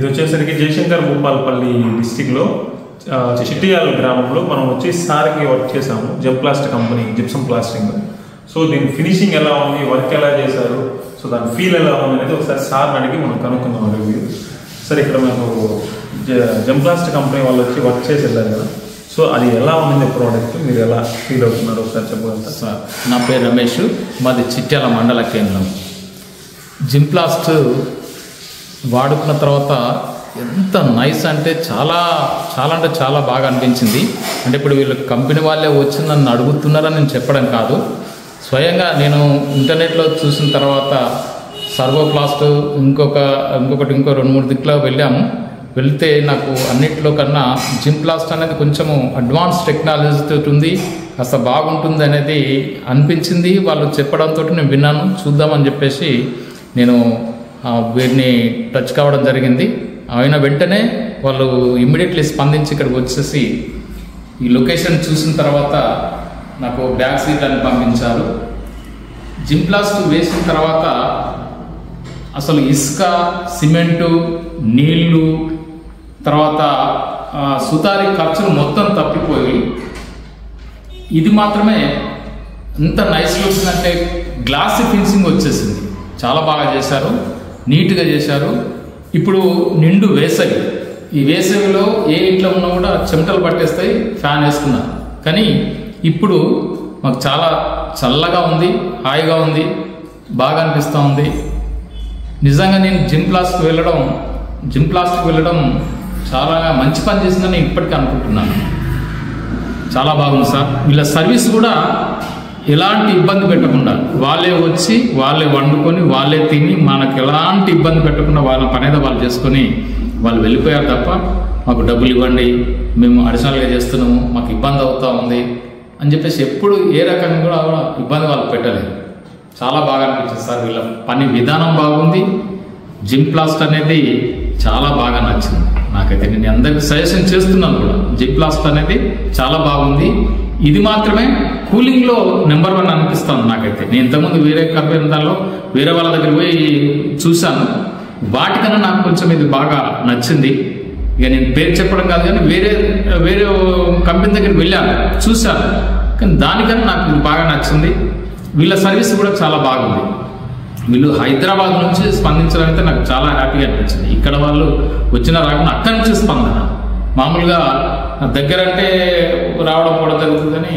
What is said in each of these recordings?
ఇది వచ్చేసరికి జయశంకర్ భూపాలపల్లి డిస్టిక్లో చిట్టియాల గ్రామంలో మనం వచ్చి సార్కి వర్క్ చేసాము. జెంప్లాస్ట్ కంపెనీ జిప్సం ప్లాస్టింగ్. సో దీని ఫినిషింగ్ ఎలా ఉంది, వర్క్ ఎలా చేశారు, సో దాని ఫీల్ ఎలా ఉంది అనేది ఒకసారి సార్ని అడిగి మనం కనుక్కుందాం రివ్యూ. సార్ ఇక్కడ మనకు జెంప్లాస్ట్ కంపెనీ వాళ్ళు వచ్చి వర్క్ చేసి వెళ్ళారు కదా, సో అది ఎలా ఉంది ప్రోడక్ట్, మీరు ఎలా ఫీల్ అవుతున్నారు ఒకసారి చెప్పగలుగుతారు? సార్ నా పేరు రమేష్, మాది చిట్యాల మండల కేంద్రం. జింప్లాస్ట్ వాడుకున్న తర్వాత ఎంత నైస్ అంటే చాలా బాగా అనిపించింది. అంటే ఇప్పుడు వీళ్ళు కంపెనీ వాళ్ళే వచ్చి నన్ను అడుగుతున్నారని నేను చెప్పడం కాదు, స్వయంగా నేను ఇంటర్నెట్లో చూసిన తర్వాత సర్వోప్లాస్ట్ ఇంకో 2-3 దిక్కులో వెళ్తే నాకు అన్నిట్లో కన్నా జింప్లాస్ట్ అనేది కొంచెము అడ్వాన్స్ టెక్నాలజీతో ఉంది, కాస్త బాగుంటుంది అనేది అనిపించింది. వాళ్ళు చెప్పడంతో నేను విన్నాను, చూద్దామని చెప్పేసి నేను వీరిని టచ్ కావడం జరిగింది. అయిన వెంటనే వాళ్ళు ఇమ్మీడియట్లీ స్పందించి ఇక్కడికి వచ్చేసి ఈ లొకేషన్ చూసిన తర్వాత నాకు బ్యాక్ సీట్ అని పంపించారు. జింప్లాస్ట్ వేసిన తర్వాత అసలు ఇసుక, సిమెంటు, నీళ్లు, తర్వాత సుతారీ ఖర్చులు మొత్తం తప్పిపోయి ఇది మాత్రమే ఎంత నైస్ లుకింగ్ అంటే గ్లాసీ ఫినిషింగ్ వచ్చేసింది. చాలా బాగా చేశారు, నీట్గా చేశారు. ఇప్పుడు నిండు వేసవి, ఈ వేసవిలో ఏ ఇంట్లో ఉన్నా కూడా చెమటలు పట్టేస్తాయి, ఫ్యాన్ వేసుకున్నాను. కానీ ఇప్పుడు మాకు చాలా చల్లగా ఉంది, హాయిగా ఉంది, బాగా అనిపిస్తూ ఉంది. నిజంగా నేను జింప్లాస్ట్కి వెళ్ళడం చాలా మంచి పని చేసిందని ఇప్పటికీ అనుకుంటున్నాను. చాలా బాగుంది సార్. వీళ్ళ సర్వీస్ కూడా ఎలాంటి ఇబ్బంది పెట్టకుండా వాళ్ళే వచ్చి వాళ్ళే వండుకొని వాళ్ళే తిని మనకు ఎలాంటి ఇబ్బంది పెట్టకుండా వాళ్ళ పనేదో వాళ్ళు చేసుకొని వాళ్ళు వెళ్ళిపోయారు తప్ప మాకు డబ్బులు ఇవ్వండి, మేము అడిషనల్గా చేస్తున్నాము, మాకు ఇబ్బంది అవుతూ ఉంది అని చెప్పేసి ఎప్పుడు ఏ రకంగా కూడా ఇబ్బంది వాళ్ళు పెట్టలేదు. చాలా బాగా అనిపించింది సార్. వీళ్ళ పని విధానం బాగుంది. జింప్లాస్ట్ అనేది చాలా బాగా నచ్చింది నాకైతే. నేను అందరికీ సజెషన్ చేస్తున్నాను కూడా, జింప్లాస్ట్ అనేది చాలా బాగుంది. ఇది మాత్రమే కూలింగ్లో నెంబర్ 1 అనిపిస్తుంది నాకైతే. నేను ఇంతకుముందు వేరే కంపెనీ దానిలో వేరే వాళ్ళ దగ్గర పోయి చూశాను, వాటికన్నా నాకు కొంచెం ఇది బాగా నచ్చింది. ఇక నేను పేరు చెప్పడం కాదు కానీ వేరే కంపెనీ దగ్గరికి వెళ్ళాను, చూశాను, కానీ దానికన్నా నాకు ఇది బాగా నచ్చింది. వీళ్ళ సర్వీస్ కూడా చాలా బాగుంది. వీళ్ళు హైదరాబాద్ నుంచి స్పందించడం అయితే నాకు చాలా హ్యాపీగా అనిపించింది. ఇక్కడ వాళ్ళు వచ్చిన రాకుండా అక్కడి నుంచి స్పందన. మామూలుగా దగ్గర అంటే రావడం కూడా జరుగుతుంది, కానీ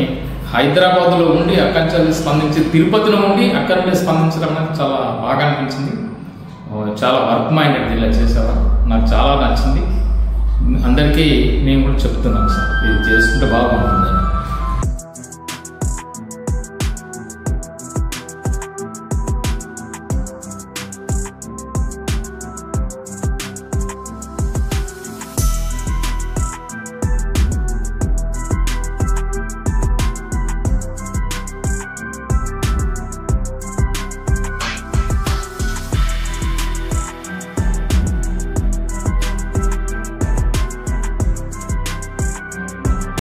హైదరాబాద్లో ఉండి అక్కడి నుంచి స్పందించి, తిరుపతిలో ఉండి అక్కడి నుండి స్పందించడం అనేది చాలా బాగా అనిపించింది. చాలా వర్క్ మైండెడ్ ఇలా చేసేవారు, నాకు చాలా నచ్చింది. అందరికీ నేను కూడా చెప్తున్నాను సార్, ఇది చేసుకుంటే బాగుంటుందని.